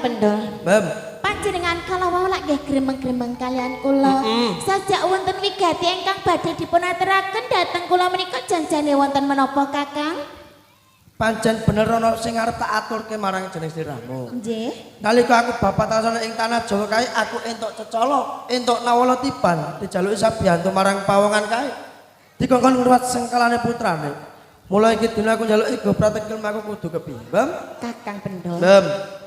Pendol. Bam. Panjenengan kalau wau lak nggih gremeng-gremeng kalian kula. Sajak wonten wigati ingkang badhe dipun aturaken dhateng kula menika janjane wonten menapa Kakang? Pancen bener ana sing arep tak aturke marang jeneng sliramu. Nggih. Nalika aku bapak tasana ing tanah Jawa kae aku entuk cecolo, entuk nawala tiban, dijaluki sabiyantu marang pawongan kae. Dikongkon ngruwat sengkelane putrane. Mulai iki dina aku njaluk ego pratekel aku kudu kepimbang. Kakang Pendol. Bam.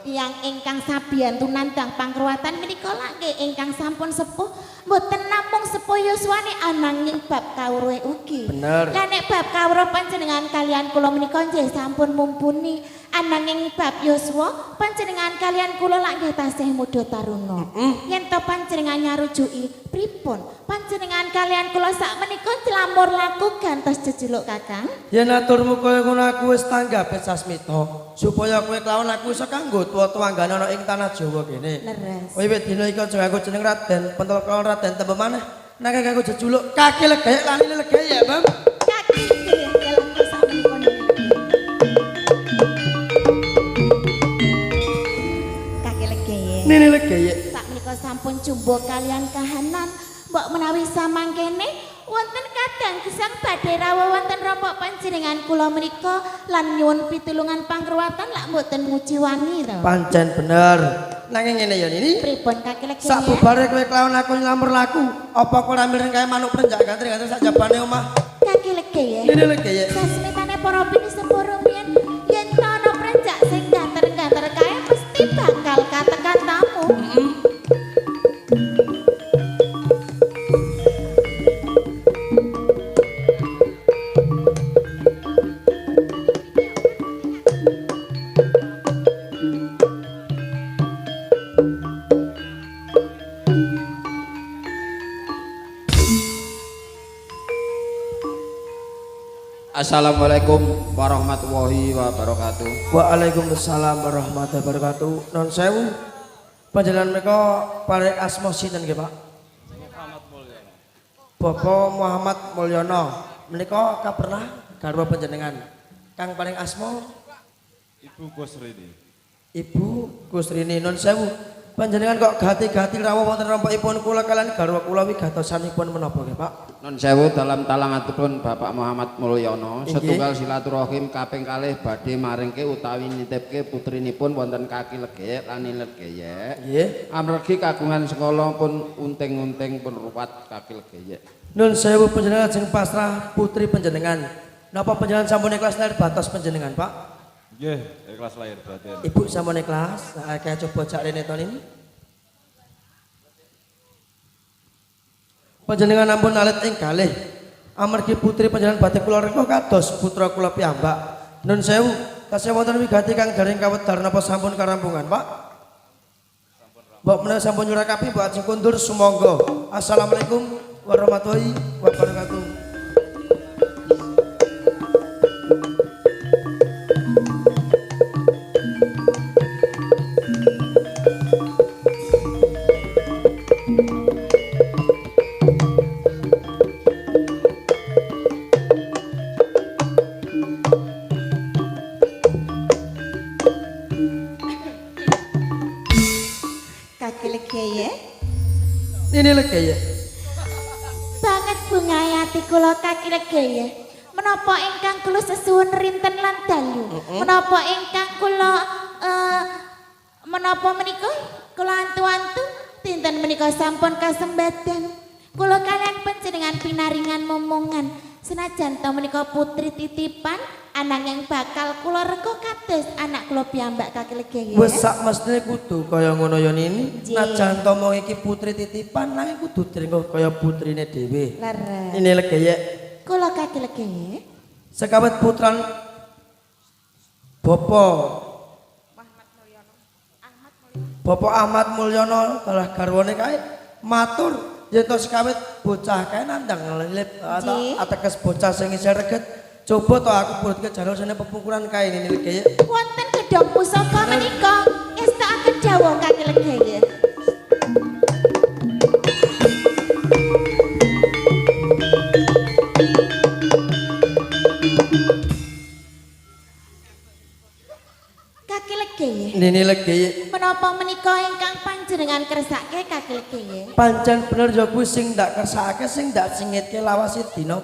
Yang ingkang sabiyantu nandhang pangruwatan menika lak nggih ingkang sampun sepuh mboten namung sepuh yuswane ananging bab kawruhe ugi. Bener. Lah nek bab kawruh panjenengan kalian kula menika nggih sampun mumpuni ananging bab yuswa panjenengan kalian kula lak nggih tasih mudha taruna. Yen to panjenengan nyarujuki pripun panjenengan kalian kula sak menika clamur laku gantos jejuluk Kakang. Yen aturmu kaya ngono aku wis tanggape sasmita supaya kowe kelawan aku iso kanggo tuwa-tuwanggane ana ing tanah Jawa kene. Leres. Wiwit dina iki aja aku jeneng Raden, pentol kelawan Raden tembe maneh. Nek aku jejuluk kaki legayek lani legayek ya, Bang. Kaki nggih dalam sampun Kaki legayek. Nini legayek. Sak menika sampun jumbo kalian kahanan mbok menawi samangkene wonten kadang gesang badhe rawuh wonten rompok panjenengan kula menika lan nyuwun pitulungan pangruwatan lak mboten muji wani to. Pancen bener. Nanging ngene ya Nini. Pripun kaki legayek? Sak bubare kowe kelawan aku nylamur laku, apa kowe miring kaya manuk prenjak gantri-gantri sak jabane omah. Kaki legayek. Nini legayek. Sasmitane para bini sepuro biyen yen to ana prenjak sing ganter-ganter kae mesti bakal katekan tamu. Assalamualaikum warahmatullahi wabarakatuh. Waalaikumsalam warahmatullahi wabarakatuh. Non sewu. Panjenengan menika paring asma sinten nggih, Pak? Bapak Muhammad Mulyono. Menika kapernah garwa panjenengan. Kang paring asma Ibu Kusrini. Ibu Kusrini. Non sewu. Panjenengan kok gati-gati rawuh wonten rompokipun kula kalian garwa kula wigatosanipun menapa nggih, Pak? Nun sewu dalam talangatipun Bapak Muhammad Mulyono setunggal silaturahim kaping kalih badhe maringke utawi nitipke putrinipun wonten kaki legayek lan legayek. Nggih. Amargi kagungan sekolah pun unting-unting pun ruwat kaki legayek. Nun sewu panjenengan ajeng pasrah putri panjenengan. Napa panjenengan sampun ikhlas lahir batos panjenengan, Pak? Nggih, ikhlas lahir batin. Ibu sampun ikhlas. Kaya coba cak rene to ini. Panjenengan ampun alit ing kalih. Amargi putri panjenengan badhe kula reka kados putra kula piyambak. Nun sewu, tasih wonten wigati kang garing kawedar napa sampun karampungan, Pak? Mbok menawi sampun nyurakapi mbok ajeng kundur sumangga. Assalamualaikum warahmatullahi wabarakatuh. Kaki legayek. Ini legayek. Banget bungayati kula kaki legayek. Menapa ingkang kula sesuwun rinten lan dalu? Menapa ingkang kula menapa menika kula antu-antu dinten menika sampun kasembadan. Kula kalian panjenengan pinaringan momongan senajan to menika putri titipan ananging bakal kula reka kados anak kula piyambak kaki legayek. Wes sak mestine kudu kaya ngono ya Nini. Nggih. Najan to mong iki putri titipan nanging kudu dienggo kaya putrine dhewe. Leres. Ini legayek. Kula kaki legayek. Sekawit putran Bapak Ahmad Mulyono telah garwane kae matur yen to sekawit bocah kae nandang lelip Nggih. ateges bocah sing isih reget. Coba to aku burutke jarul sene pepukuran kae ini legayek. Wonten gedhong pusaka menika ngestakaken dawuh kaki legayek. Kaki legeye. Nini legeye. Menapa menika ingkang panjenengan kersake kaki legeye? Pancen bener ya kuwi sing ndak kersake sing ndak singitke lawase dina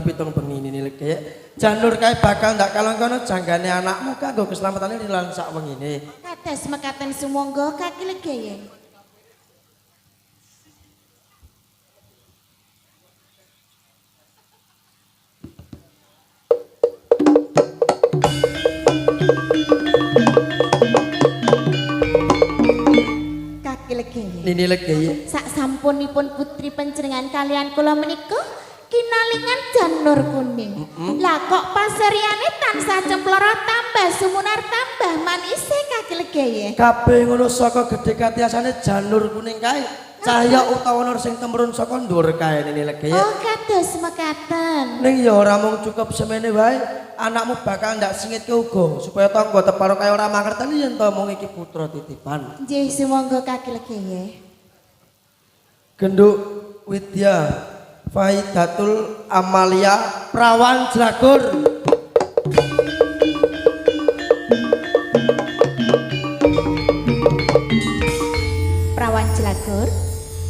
pitung bengi Nini legeye. Janur kae bakal ndak kalong-kono janggane anakmu kanggo keslametane lan sak wengine. Kados mekaten sumangga kaki legeye. Nini legeye. Sak sampunipun putri panjenengan kalian kula menika kinalingan janur kuning. Lah kok paseriane tansah cemploro tambah sumunar tambah manise kaki legeye. Kabeh ngono saka gedhe katiasane janur kuning kae. Cahya utawa nur sing temurun saka ndur kae Nini legeye. Oh kados mekaten. Ning ya ora mung cukup semene wae, anakmu bakal ndak singitke uga supaya tangga teparo kaya ora mangerteni yen to mung iki putra titipan. Nggih sumangga kaki legeye. Genduk Widya Faidatul Amalia Prawan Jlagur. Prawan Jlagur.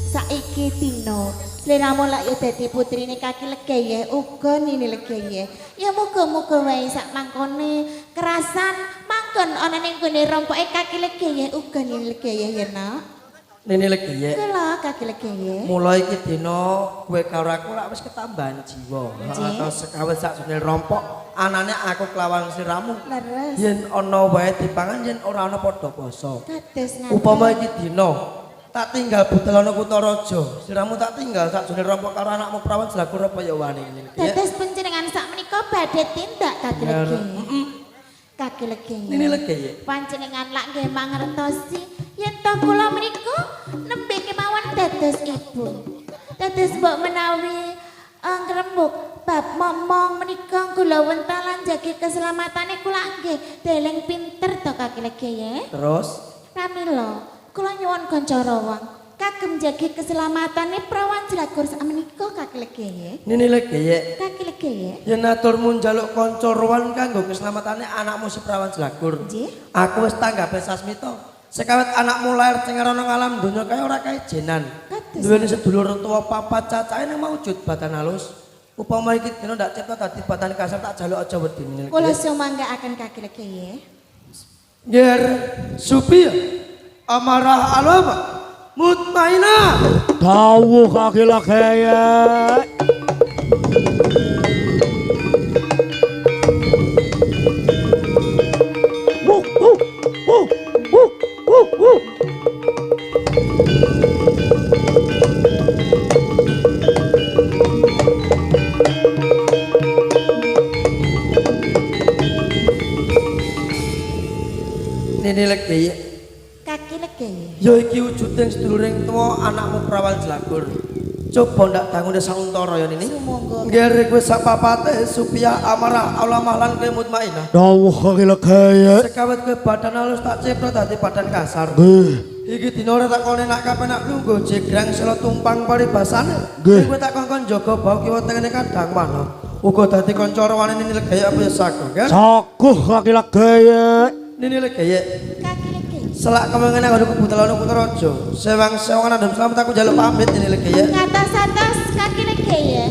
Saiki dina sliramu lak ya dadi putrine kaki legeye uga Nini legeye. Ya muga-muga wae sak mangkone kerasan mangkon ana ning gone rompoke kaki legeye uga Nini legeye ya nak. Nini legeye. Kula kaki legeye. Mulai iki dina kowe karo aku lak wis ketambahan jiwa. Atau sekawit sakjane rompok anane aku kelawan sliramu. Leres. Yen ana wae dipangan yen ora ana padha basa. Kados ngaten. Upama iki dina tak tinggal budal ana Kutaraja, sliramu tak tinggal sakjane rompok karo anakmu Prawan Jlagur apa ya wani Nini legeye. Dados panjenengan sak menika badhe tindak kaki legeye. Kaki legeye. Nini legeye. Panjenengan lak nggih mangertosi yen to kula menika nembe kemawon dados ibu. Dados mbok menawi ngrembug bab momong menika kula wentalan jagi keselamatane kula nggih deleng pinter to kaki legeye. Terus Pramila kula nyuwun kanca rawang kagem jagi keselamatane Prawan Jlagur sakmenika kaki legeye. Nini legeye. Kaki legeye. Yen aturmu njaluk kanca rowan kanggo keslamatane anakmu si Prawan Jlagur. Nggih. Aku wis tanggape sasmita. Sekawit anakmu lahir cengerono ngalam donya kaya ora kaejenan. Kados. Duweni sedulur tuwa papat cacahe ning maujud badan halus. Upama iki dina ndak cipta dadi badan kasar tak jaluk aja wedi Nini Kula legeye. sumanggaaken kaki legeye. Yer Supia amarah alama mutmainah. Dawuh kaki legeye. Nini legeye. Kaki legeye. Ya iki wujuding seduluring tuwa anakmu Prawan Jlagur. Coba ndak dangune sauntara ya Nini. Sumangga. Nggih kowe sak papate Supia amarah alamah lan kowe mutmainah. Dawuh kaki legeye. Sekawit kowe badan halus tak cipta dadi badan kasar. Nggih. Iki dina ora tak kone nak kapenak lungguh jegrang sela tumpang paribasane. Nggih. Kowe tak kongkon jaga bau kiwa tengene kadang mana. Uga dadi kanca rawane Nini legeye apa ya sago, kan? Saguh kaki legeye. Nini legeye. Kaki legeye. Selak kemengene karo kebutuhan Kutaraja. Sewang-sewangan adem selamat aku njaluk pamit Nini legeye. Ngatos-atos kaki legeye.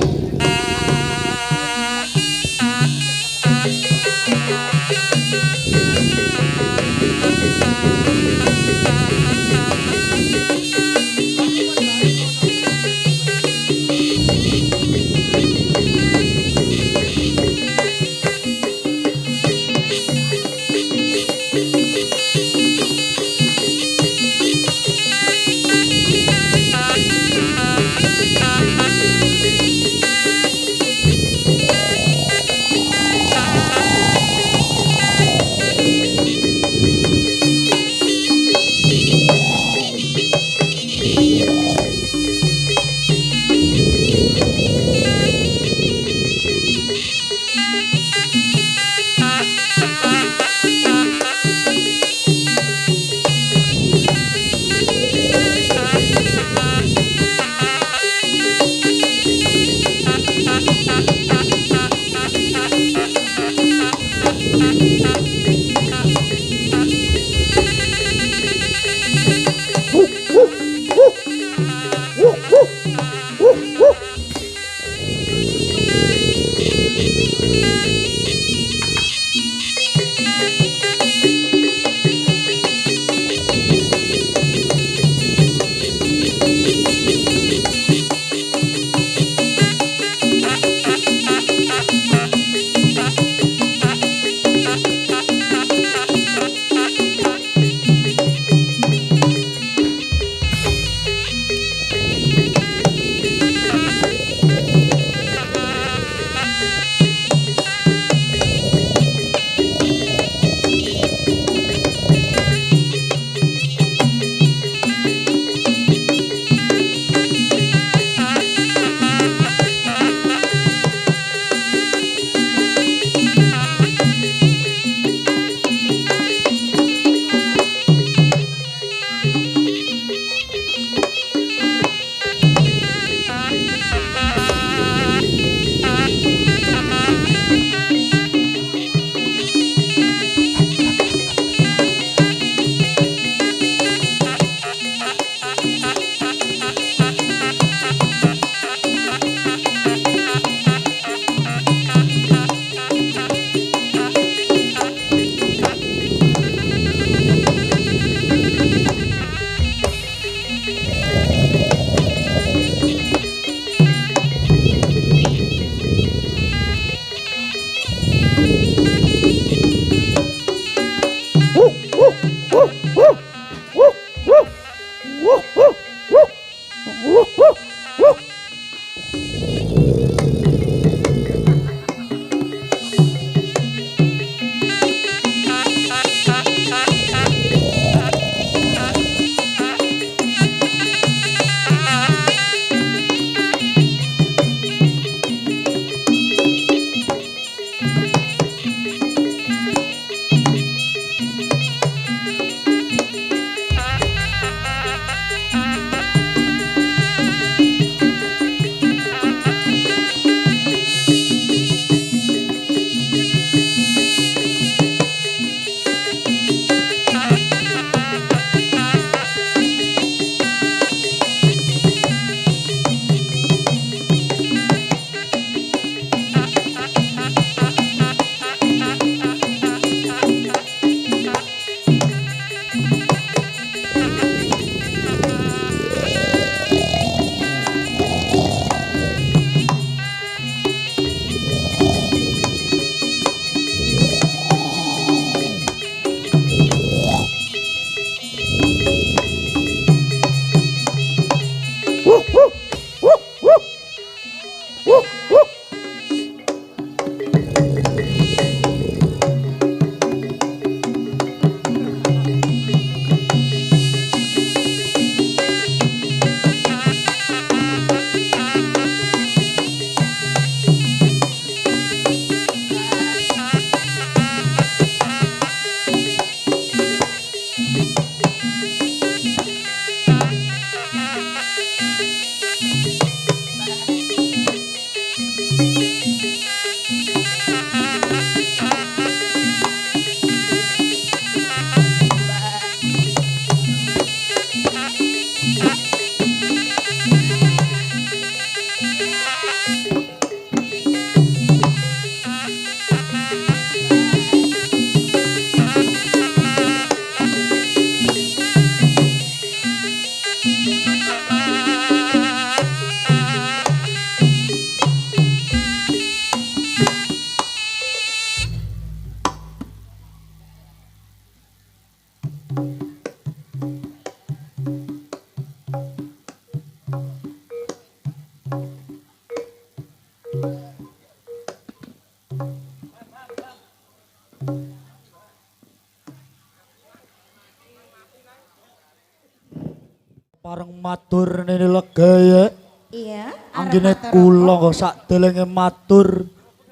Pareng matur nini legaya. Iya, Anggene kula kok sadelenge matur.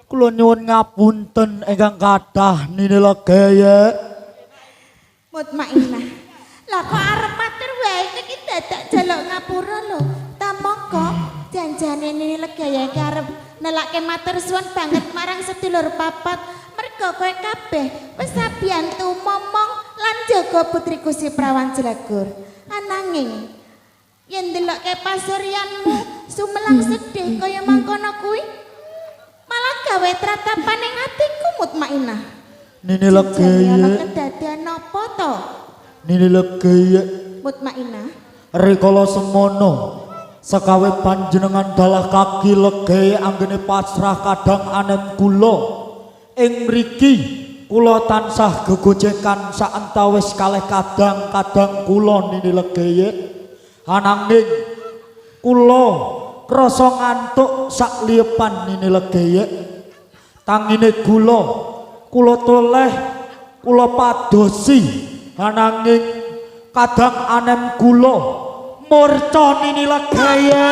Kula nyuwun ngapunten ingkang kathah nini legaya. Mutmainah. Lah kok arep matur wae iki dadak jaluk ngapura lho. Tamangka janjane nini legaya iki arep nelake matur suwun banget marang sedulur papat. Merga kowe kabeh wis sabiyantu momong lan jaga putri Gusti Prawan Jelagur. Ananging yen ndelokke pasuryanmu sumelang sedih kaya mangkono kuwi malah gawe tratapan ing atiku Mutmainah. Nini legaya. Kedadian napa to? Nini legaya. Mutmainah. Rikala semono sekawe panjenengan dalah kaki legaya anggene pasrah kadang anem kula. Ing mriki kula tansah gegojekan saantawis kalih kadang-kadang kula nini legaya. Ananging kula krasa ngantuk sak liepan nini legaya. Tangine kula toleh kula padosi ananging kadang anem kula murca nini legaya.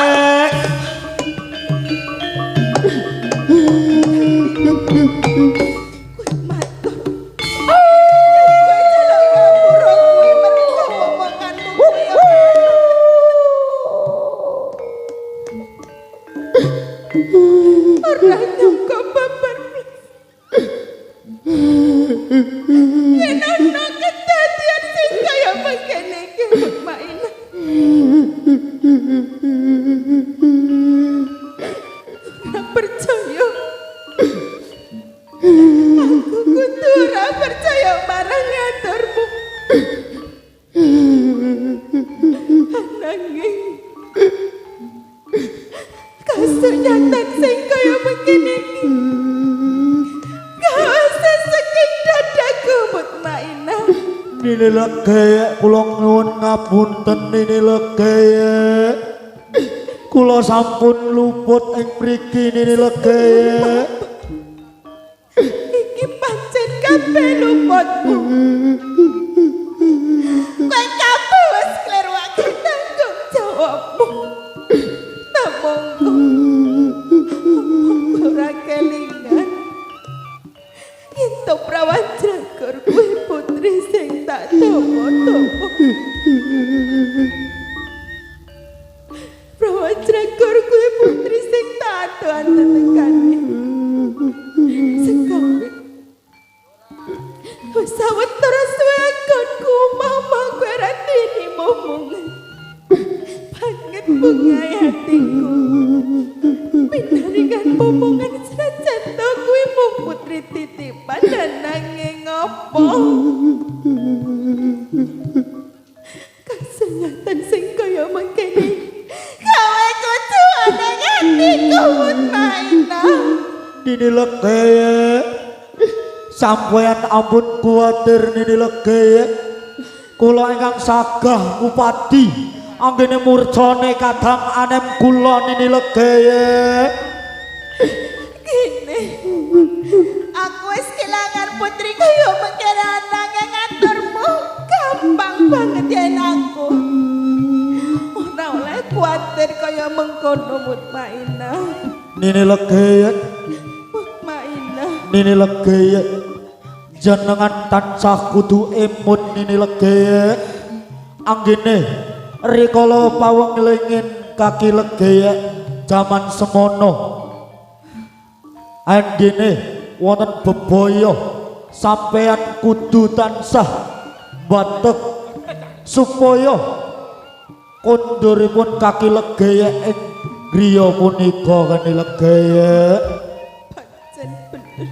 Nini legaya kula nyuwun ngapunten nini legaya. Kula sampun luput ing mriki nini legaya. Iki pancen kabeh luputmu. Kowe kabeh wis kleruake tanggung jawabmu. Namung ora kelingan. Yen to Prawan Jelagur kuwi putri sing tak tomo-tomo. Prawan Jelagur kuwi putri sing tak ado-adokane. Sekawe. Wis sawetara suwe anggonku mama kowe ra dene momongan. Banget bunga hatiku. Pinaringan momongan senajan to kuwi mung putri titipan dan nanging ngopo. Kasengatan sing kaya mangkene. Kowe kudu ana hatiku Mutmainah. Nini legaya. Sampeyan ampun kuwatir nini legaya. Kula ingkang sagah ngupadi anggene murcane kadang anem kula nini legaya. Gini, aku wis kelangan putri kaya mengkira nanging ngaturmu gampang banget yen aku. Ora oleh kuwatir kaya mengkono Mutmainah. Nini legaya. Mutmainah. Nini legaya. Jenengan tansah kudu emut nini legaya. Anggene rikala pawenglingin kaki legaya jaman semono. Anggene wonten bebaya sampeyan kudu tansah batek supaya konduripun kaki legaya ing griya punika kene legaya. Pancen bener.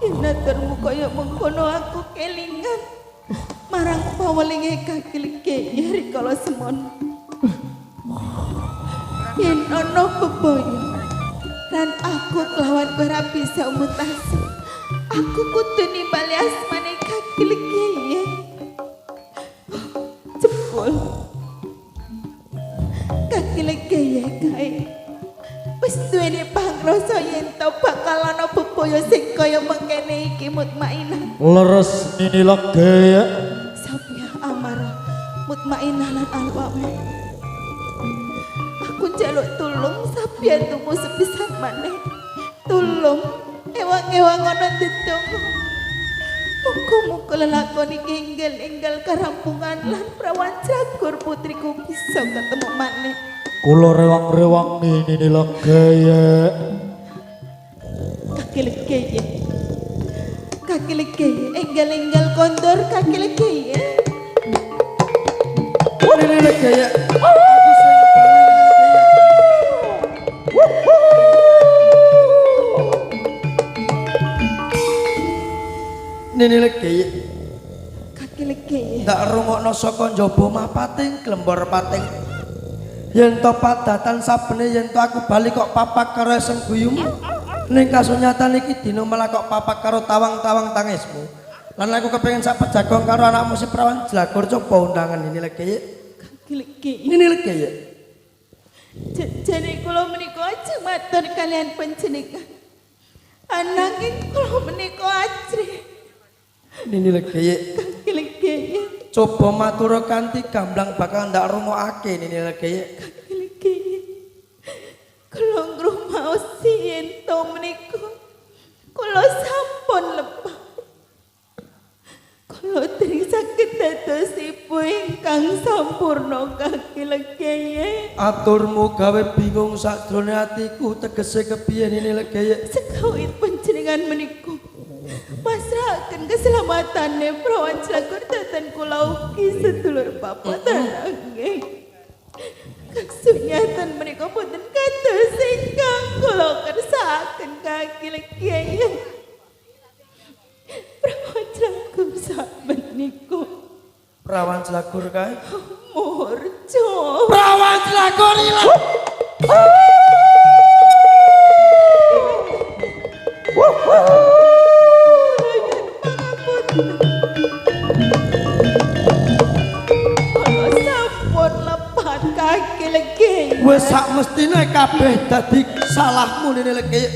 Inaturmu kaya mengkono aku kelingan marang pawelinge kaki legaya rikala semono. Yen ana bebaya dan aku kelawan ora bisa mutasi. Aku kudu nimbali asmane kaki legaya. kaya mengkene iki Mutmainah. Leres Nini Legaya. Sabiah amarah Mutmainah lan awakmu. Aku njaluk tulung sabiah tumu sepisan maneh. Tulung ewang-ewang ana ndedonga. Muga-muga lelakon iki enggal-enggal karampungan lan prawan Jagur putriku bisa ketemu maneh. Kula rewang-rewang Nini Legaya. Kaki legaya, kaki legaya, enggal-enggal kondor kaki legaya. Nini Legaya. Nini Legaya. Kaki legaya. Ndak rungokno saka njaba mah pating glembor pating. Yen to padatan sabene yen to aku bali kok papak karo esem guyumu. Ning kasunyatan iki dina malah kok papak karo tawang-tawang tangismu. Lan aku kepengin sak pejagong karo anakmu si Prawan Jlagur coba undangan Nini Legaya. Kaki legaya. Nini Legaya. Jane kula menika ajeng matur kalian panjenengan. Ananging kula menika ajrih. Nini Legaya. Kaki legaya. Coba matur kanthi gamblang bakal ndak rumokake Nini Legaya. Kaki legaya. Kula ngrumaos yen to menika kula sampun lepah. Kula tering saged dados ibu ingkang sampurna kaki legaya. Aturmu gawe bingung sakjroning atiku tegese kepiye Nini Legaya. Sekawit panjenengan menika pasrahaken keselamatannya Prawan Jlagur dhateng kula ugi sedulur papatan nggih. Kasunyatan menika boten kados ingkang kula kersakaken kaki legaya. Prawan Jlagur saben niku Prawan Jlagur kae. murca. Prawan Jlagur ilang. Kula sampun lepat kaki legaya. Wis sak mestine kabeh dadi salahmu Nini Legaya.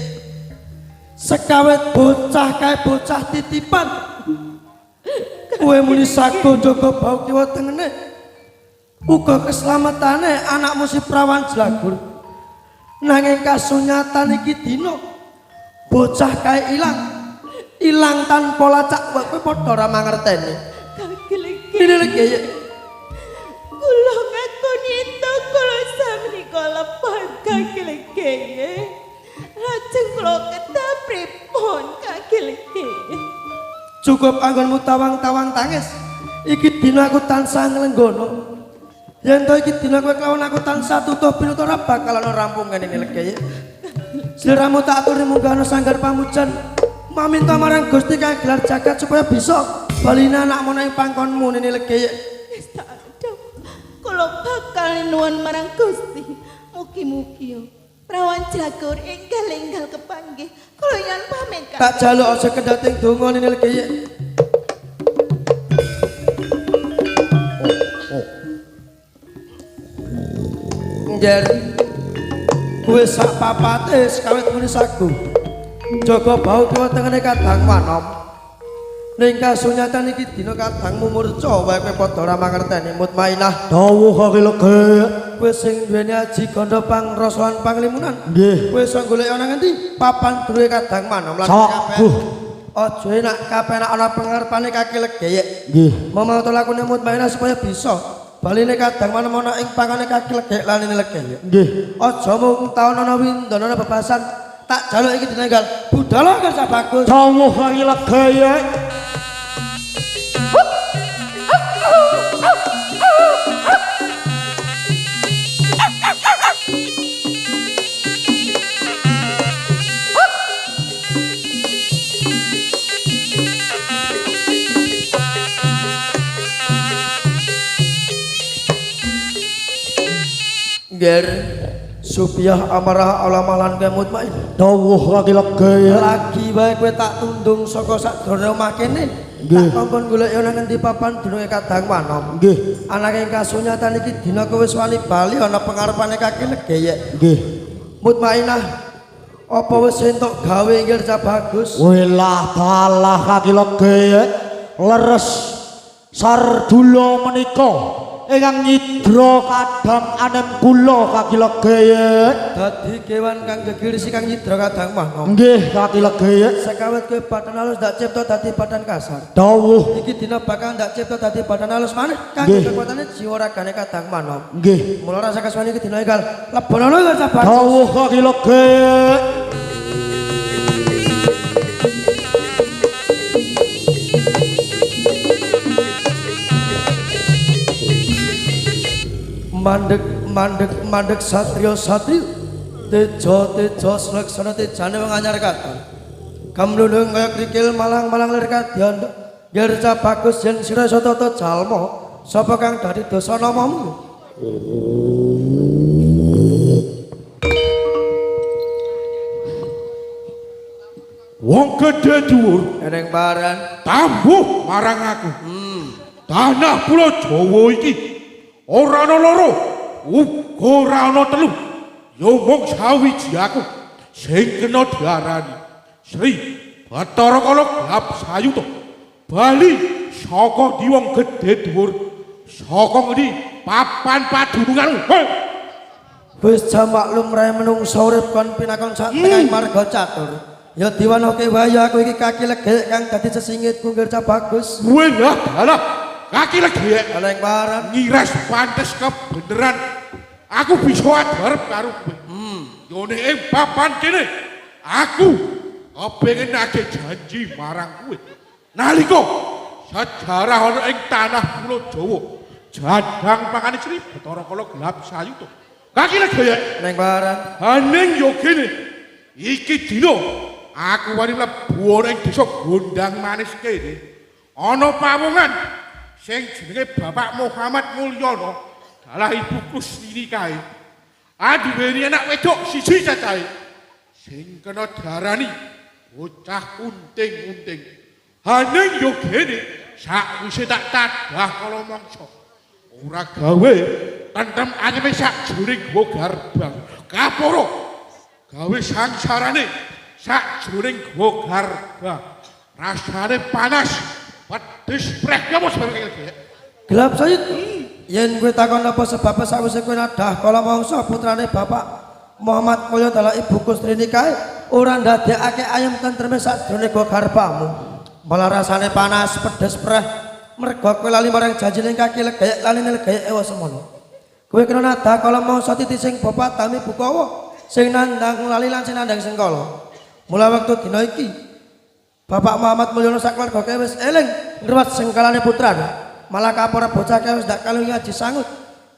Sekawit bocah kae bocah titipan. Kowe muni sago jaga bau kiwa tengene. Uga keslametane anakmu si Prawan Jlagur. Nanging kasunyatan iki dina bocah kae ilang tanpa lacak kowe padha ora mangerteni. Kaki legaya. Nini Legaya. Kula ngakoni ento kula samenika lepat kaki legaya. Lajeng kula kedah pripun kaki legaya. Cukup anggonmu tawang-tawang tangis. Iki dina aku tansah nglenggono. Yen to iki dina kowe kelawan aku tansah tutuh pinutur ora bakal ana rampungan Nini Legaya. Sliramu tak aturi munggah ana sanggar pamujan. Maminta marang Gusti kang gelar jagat supaya bisa balina anakmu nang pangkonmu Nini Legaya. Wis tak adem. Kula bakal nuwun marang Gusti. Mugi-mugi Prawan Jlagur enggal-enggal kepanggih. Kula nyuwun pamit Kak. Tak jaluk aja kedating donga Nini Legaya. Njer. Kowe sak papate sekawit muni sagu. Jaga bau kiwa tengene kadang manom. Ning kasunyatan iki dina kadangmu murca wae kowe padha ora mangerteni Mutmainah. Dawuh kaki legaya. Kowe sing duweni aji gandha pangrasawan panglimunan. Nggih. Kowe iso golek ana ngendi? Papan duwe kadang manom lan Saguh. aja enak kapenak ana pengarepane kaki legaya. Nggih. Mamatur lakune Mutmainah supaya bisa baline kadang manem ana ing pangane kaki legaya lan Nini Legaya. Nggih. Aja mung taun ana windana ana bebasan. Tak jaluk iki dinenggal. Budala kersa bagus. Dawuh kaki legaya. Ger Supiah amarah alamalan kowe Mutmainah. Dawuh kaki legaya. Lagi wae kowe tak tundung saka sakdurunge omah kene. Tak kongkon golek ana ngendi papan dununge kadang manom. Nggih. Anake kasunyatan iki dina kowe wis wani bali ana pengarepane kaki legaya. Nggih. Mutmainah Apa wis entuk gawe Gerca Bagus? Welah dalah kaki legeye leres Sardula menika ingkang nyidra kadang anem kula kaki legeye. Dadi kewan kang gegirisi kang nyidra kadang manom. Nggih kaki legeye. Sekawit kowe badan halus ndak cipta dadi badan kasar. Dawuh. Iki dina bakal ndak cipta dadi badan halus maneh kang Nggih. kekuatane jiwa ragane kadang manom. Nggih. Mula rasa kaswani iki dina enggal lebonono Gerca Bagus. Dawuh kaki legeye. mandek satrio tejo seleksana tejane wong anyar katon kamlundung kaya krikil malang lir kadyan Gerca Bagus yen sira iso tata jalma sapa kang dadi dosa namamu wong gedhe dhuwur eneng baran tambuh marang aku tanah pulau Jawa iki ora ana loro uga ora ana telu ya mung sawiji aku sing kena diarani Sri Bathara Kala Gelap Sayuta bali saka ndi wong gedhe dhuwur saka ngendi papan padununganmu wis jam maklum rae menungsa urip kon pinakon sak tengahing marga catur ya diwanoke wae aku iki kaki legek kang dadi sesingitku Gerca Bagus welah dalah kaki legek eneng baran ngires pantes kebeneran aku bisa adharep karo kowe yone ing papan kene aku kepengin nagih janji marang kowe nalika sejarah ana ing tanah pulau Jawa jadang pangane Sri Bathara Kala Gelap Sayuta kaki legek eneng baran aning yo kene iki dina aku wani mlebu ana ing desa Gondang Manis kene ana pawongan sing jenenge Bapak Muhammad Mulyono dalah ibuku Srini kae aduweni anak wedok siji cacahe sing kena diarani bocah unting-unting aning yo kene sakwise tak tadah kala mangsa ora gawe tentrem anyeme sakjroning gua garbang kaporo gawe sangsarane sakjroning gua garbang rasane panas pedes preh ya bos gelap sayut yen kowe takon apa sebab sawise kowe nadah kala mangsa putrane Bapak Muhammad Mulya dalah ibuku Srini kae ora ndadekake ayem tentreme sakjroning gua garbamu malah rasane panas pedes preh mergo kowe lali marang janjine kaki legek lali legek ewa semono kowe kena nadah kala mangsa titi sing bapak tami bukawa sing nandang lali lan sing nandang sengkala mula wektu dina iki Bapak Muhammad Mulyono sak keluarga kae wis eling ngruwat sengkalane putrane malah kapora bocah kae wis ndak kalung ngaji sangut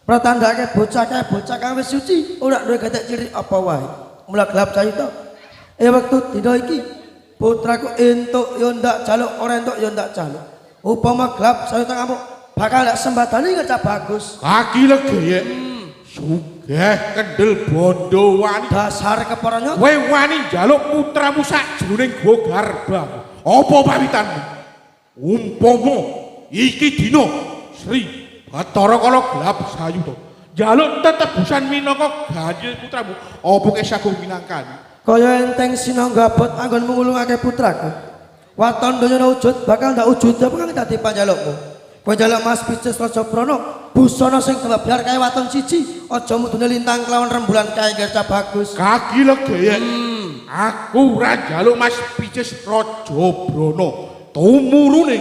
pratandake bocah kang wis suci ora duwe gatek ciri apa wae mula gelap sayuta wektu dina iki putraku entuk yo ndak jaluk ora entuk yo ndak jaluk upama gelap sayuta kamu bakal ndak sembadani Gerca Bagus kaki legek sugih kendel bondo wani dasar keporonyot kowe wani njaluk putramu sakjroning gua garbang apa pawitanmu umpama iki dina Sri Bathara Kala Gelap Sayuta njaluk tetebusan minangka ganjil putramu apa kesagung minangkani kaya enteng sinanggabot anggon mengulungake putraku waton donya wujud bakal ndak wujud apa kang dadi panjalukmu kowe njaluk Mas Pices Raja Brana busana sing biar kaya waton siji aja mudune lintang kelawan rembulan kaya Gerca Bagus kaki legek aku ora njaluk Mas Pices Raja Brana tumurune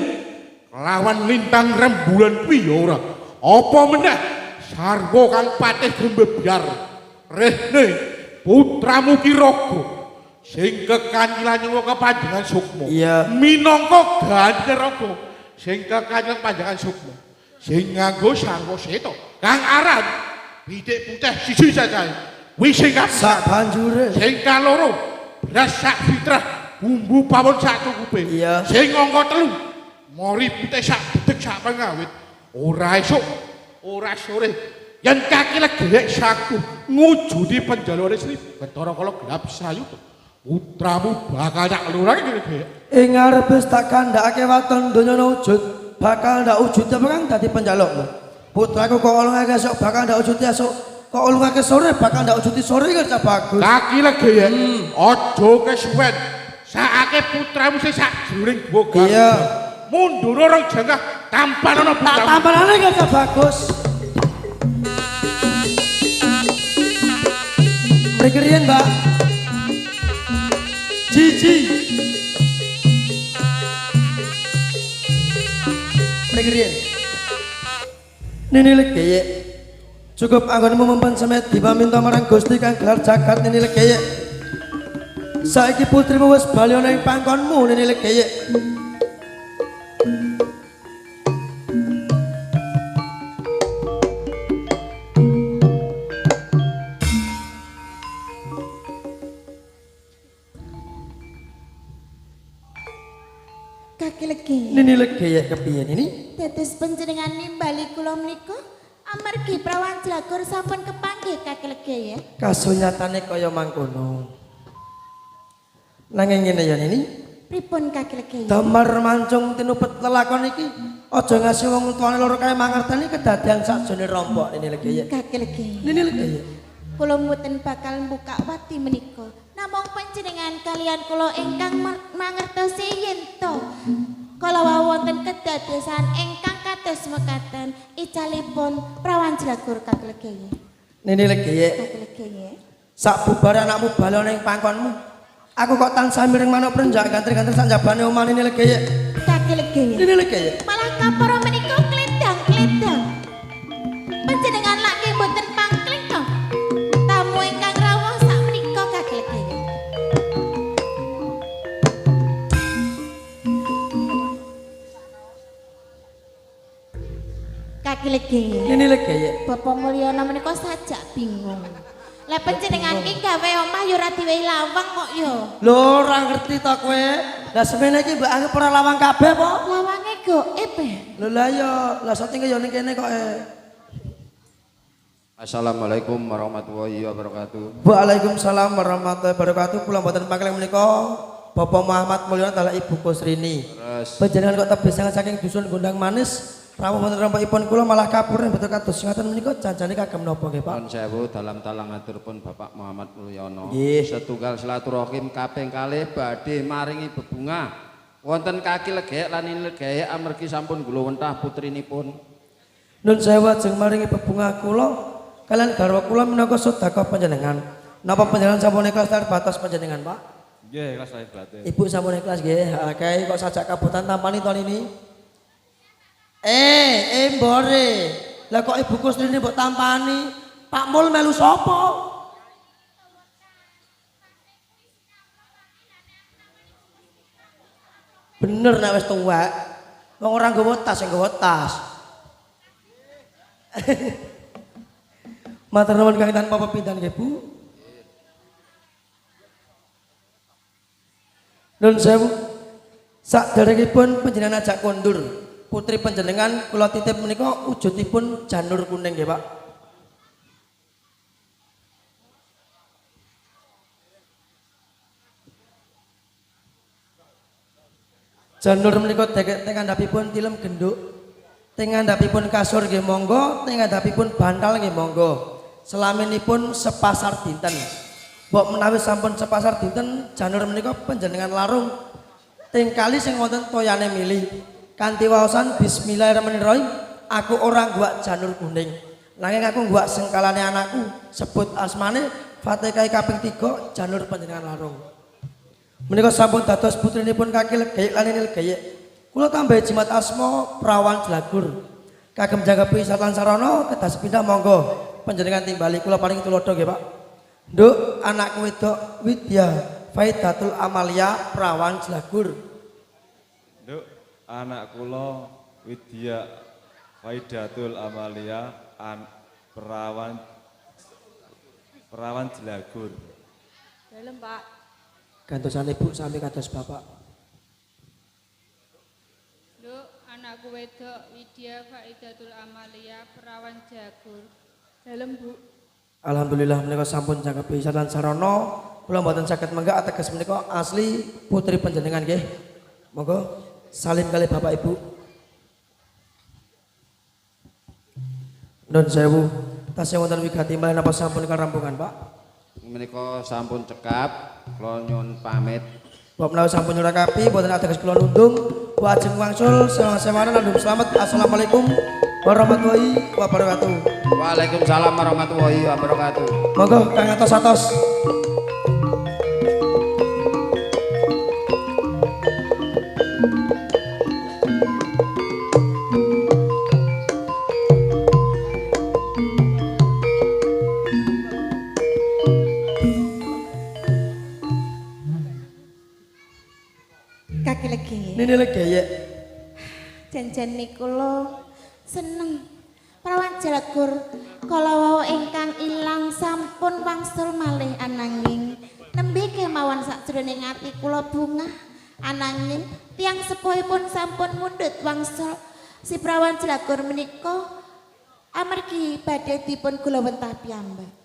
lawan lintang rembulan kuwi ya ora apa meneh sarwa kang patih gembebyar rehne putramu ki raga sing kekanyilan nyawa kepanjenengan sukma iya minangka ganjar raga sing kekanyilan panjenengan sukma sing nganggo sarwa seta kang aran pitik putih siji cacahe wis sing sak banjure sing kaloro beras sak fitrah bumbu pawon sak cukupe iya sing angka 3 mori putih sak dedeg sak pengawit ora esuk ora sore yen kaki legek saku ngujudi penjalure Sri Bathara Kala Gelap Sayuta putramu bakal tak lurake legek ing arep wis tak kandhakake waton donya wujud bakal ndak wujud apa kang dadi penjalukmu putraku kok olongake esuk bakal ndak wujud esuk kok ulungake sore bakal ndak ujuti sore kan Cak Bagus. Kaki lagi ya. Ojo kesuwen. Saake putramu sing sak juring boga. Iya. Mundur orang jangkah tampan ana Tak putramu. tampanane kan Cak Bagus. Mriki riyen, Mbak. Jiji. Mriki riyen. Nini Legeye. Cukup anggonmu mempan semet dipaminta marang Gusti kang gelar jagat Nini Legeye. Saiki putrimu wis bali ana ing pangkonmu Nini Legeye. Kaki legi. Nini Legeye kepiye Nini? Dados panjenengan nimbali kula menika amargi prawan Jlagur sampun kepanggih kaki legi ya. Kasunyatane kaya mangkono. Nanging ngene ya Nini, Pripun kaki legi? damar mancung tinupet lelakon iki aja ngasih wong tuane loro kae mangerteni kedadian sakjane rompok Nini Legeye. Kaki legi. Nini Legeye. Kula mboten bakal buka wati menika. Namung panjenengan kalian kula ingkang mangertosi yen to kala wonten kedadosan ingkang kados mekaten icalipun prawan Jlagur kaki legi. Nini Legeye. Kaki legi ya. Sak bubar anakmu bali ana ing pangkonmu. Aku kok tansah miring manuk prenjak gantri-gantri sak jabane omah Nini Legeye. Kaki legi. Nini Legeye. Malah kapara menika klendang-klendang. Panjenengan lagi mboten pangklendang. Tamu ingkang rawuh sak menika kaki legi. Kaki legi. Nini Legeye. Bapak Mulyono menika sajak bingung. Lah panjenengan ki gawe omah ya ora diwehi lawang kok ya. Lho ora ngerti to kowe. Lah semene iki mbok anggap ora lawang kabeh po? Lawange gaib. Lho lah ya, lah satinge ya ning kene kok Assalamualaikum warahmatullahi wabarakatuh. Waalaikumsalam warahmatullahi wabarakatuh. Kula mboten pakeleng menika Bapak Muhammad Mulyono dalah Ibu Kusrini. Terus Panjenengan kok tebih sangat saking dusun Gondang Manis. Rawuh wonten rompokipun kula malah kapur betul kados ngaten menika janjane kagem napa nggih Pak? Nuwun sewu dalam talang aturipun Bapak Muhammad Mulyono. Nggih. Setunggal silaturahim kaping kalih badhe maringi bebungah wonten kaki legek lan Nini Legeye amargi sampun guluwentah putrinipun. Nun sewu ajeng maringi bebungah kula kalian garwa kula menawa sedekah panjenengan. Napa panjenengan sampun ikhlas lahir batas panjenengan Pak? Nggih, ikhlas lahir batin. Ibu sampun ikhlas nggih. Kae kok sajak kabutan tampani tahun ini. Mbore. Lah kok Ibu Kusrini mbok tampani? Pak Mul melu sapa? Bener nek wis tuwek. Wong ora nggawa tas, sing nggawa tas. Matur nuwun kang tanpa pepindhan nggih Bu. Nun sewu. Saderengipun panjenengan ajak kondur. Putri panjenengan kula titip menika wujudipun janur kuning nggih Pak. Janur menika teng ngandhapipun tilem genduk. Teng ngandhapipun kasur nggih monggo, teng ngandhapipun bantal nggih monggo. Selaminipun sepasar dinten. Mbok menawi sampun sepasar dinten janur menika panjenengan larung teng kali sing wonten toyane mili. Kanthi waosan bismillahirrahmanirrahim, aku ora ngguak janur kuning. Nanging aku ngguak sengkalane anakku, sebut asmane Fatihah kaping 3 janur panjenengan larung. Menika sampun dados putrinipun kaki Legeye lan Nini Legeye. Kula tambahi jimat asma Prawan Jlagur. Kagem jangkepi satan sarana kedah sepindah monggo panjenengan timbali kula paring tulodo nggih Pak. Nduk anakku wedok Widya Faidatul Amalia Prawan Jlagur. Nduk, anak kula Widya Faidatul Amalia perawan Jlagur. Dalem, Pak. Gantosan ibu sami kados bapak. Nduk, anakku wedok Widya Faidatul Amalia perawan Jlagur. Dalem, Bu. Alhamdulillah menika sampun jangkepi satan sarana kula mboten saged menggak ateges menika asli putri panjenengan nggih. Monggo salim kali Bapak Ibu. Nun sewu tasih wonten wigati malih napa sampun karampungan, Pak? Menika sampun cekap, kula nyuwun pamit. Bapak menawi sampun nyurakapi boten ateges kula nundung wajeng wangsul sewana landung selamat. Assalamualaikum warahmatullahi wabarakatuh. Waalaikumsalam warahmatullahi wabarakatuh. Monggo Kang atos-atos. Kaki lagi. Nini lagi ya. Janjan niku lo seneng. Prawan Jalagur kala wau ingkang ilang sampun wangsul malih ananging nembe kemawon sakjroning ati kula bungah ananging tiyang sepuhipun sampun mundhut wangsul si Prawan Jalagur menika amargi badhe dipun gulawentah piyambak.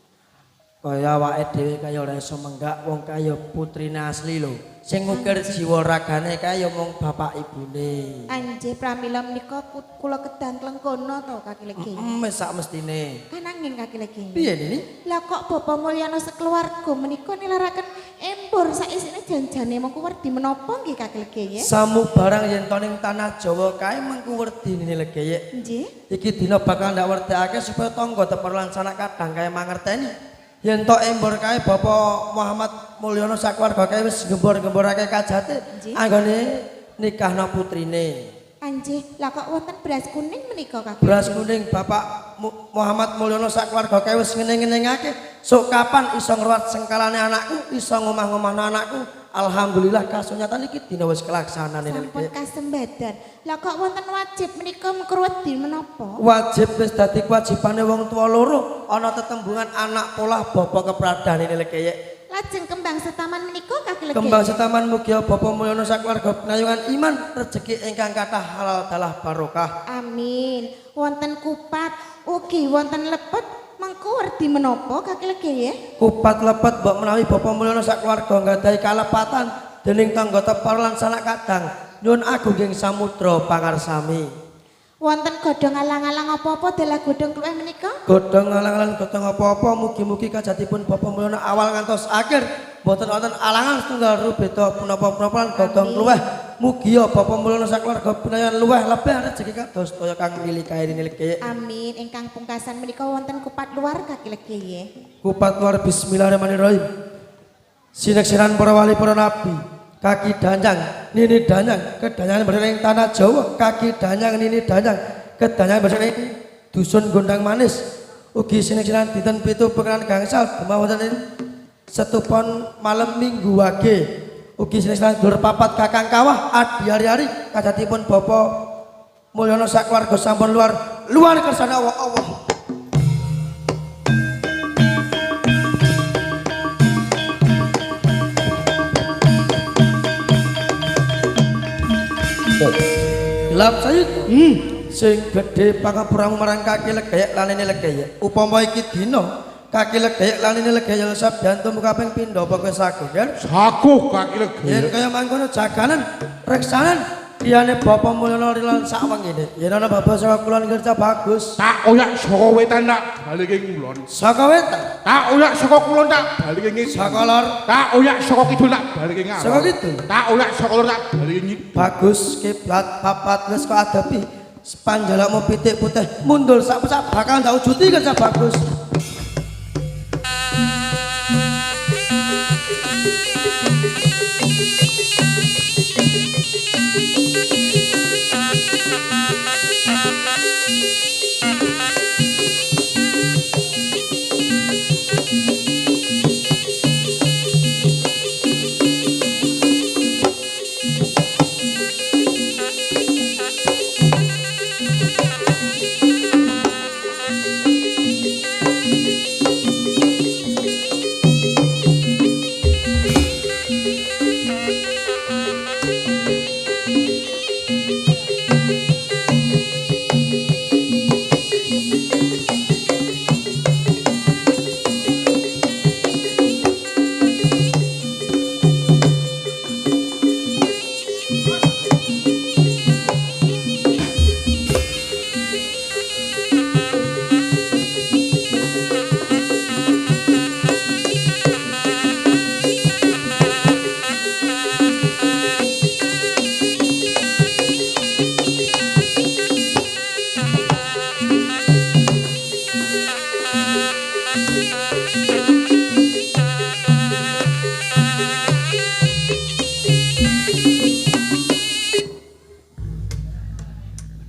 Kaya awake dhewe kaya ora iso menggak wong kaya putrine asli lho. Sing ngukir jiwa ragane kaya mung bapak ibune. Anjih pramila menika kula kedang kono to Kaki Legi. Wis sak mestine. Kananging Kaki Legi. Piye Nini? Lah kok Bapak Mulyana sekeluarga menika nilaraken embur saisine janjane mengko werdi menapa nggih Kaki Legi ya? Samu barang yen to ning tanah Jawa kae mengko werdi Nini Legeye. Nggih. Iki dina bakal ndak werdekake supaya tangga tepar lan sanak kadang kae mangerteni. Yen tok embur kae Bapak Muhammad Mulyana sakeluarga kae wis gembor-gemborake kajate anggone nikahna putrine. Anjih, lah kok wonten beras kuning menika Kaki? Beras kuning Bapak Muhammad Mulyana sakeluarga kae wis ngene-ngenengake. Sok kapan iso ngruwat sengkalane anakku, iso ngomah-ngomahno anakku. Alhamdulillah kasunyatan iki dina wis kelaksanan ini. Sampun kasembadan. Lah kok wonten wajib menika mengkurwedi menapa? Wajib wis dadi kewajibane wong tua loro ana tetembungan anak polah bapa kepradan ini Legeye. Lajeng kembang setaman menika Kaki Legi. Kembang setaman mugi Bapak Mulyana sakeluarga pinayungan iman rejeki ingkang kathah halal dalah barokah. Amin. Wonten kupat ugi wonten lepet mengko werdi menapa Kaki Legi ya? Kupat lepet mbok menawi Bapak Mulyana sakeluarga nggadahi kalepatan dening tangga tepar lan sanak kadang nyuwun agung ing samudra pangarsami. Wonten godhong alang-alang apa-apa dalah godhong kluwih menika? Godhong alang-alang godhong apa-apa mugi-mugi kajatipun Bapak Mulyana awal ngantos akhir boten wonten alangan setunggal rubeda punapa-punapa lan godhong kluwih. Mugi Bapak Mulyana sakeluarga pinayon luweh lebih rezeki kados toya kang milih kae Legeye. Amin. Ingkang pungkasan menika wonten kupat luar Kaki Legi ya. Kupat luar bismillahirrahmanirrahim. Sineksiran para wali para nabi. Kaki danjang, nini danjang, kedanyangan berada ing tanah Jawa. Kaki danjang, nini danjang, kedanyangan berada ing dusun Gondang Manis. Ugi sineksiran dinten 7 pekan gangsal kemawon setupon malam Minggu wage. Ugi sineksiran dulur papat kakang kawah adi hari-hari kajatipun Bapak Mulyana sakeluarga sampun luar kersane Allah. Gelap sayut sing gedhe pangapuramu marang Kaki Legeye lan Nini Legeye. Upama iki dina Kaki Legeye lan Nini Legeye sabdantum kaping pindho apa kowe saguh kan? Saguh Kaki Legi. Yen kaya mangkono jaganan reksanan liyane Bapak Mulyana lan sawengine. Yen ana bapak saka kulon kerja bagus. Tak oyak saka wetan tak balike kulon. Saka wetan, Tak oyak saka kulon tak balike ngidul. saka lor, Tak oyak saka kidul tak balike ngalor. saka kidul. Tak oyak saka lor tak balike ngidul. Bagus kiblat papat wis kok adepi. Panjalakmu pitik putih mundul sak bakal ndak wujuti kerja bagus.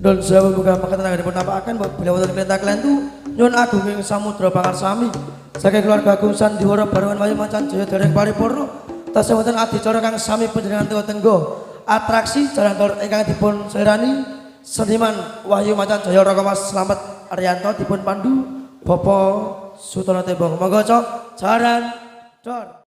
Dan saya buka paket tenaga dipun apakan buat beliau wonten kereta kelentu nyuwun agung ing samudra pangarsami saking keluarga Agung Sandiwara barengan Wayu Macan Jaya dereng paripurna tasih wonten adicara kang sami panjenengan tenggo atraksi jalan tol ingkang dipun selirani seniman Wahyu Macan Jaya Raka Mas Slamet Ariyanto dipun pandu Bapak Sutono Tembong. Monggo cok jaran dor.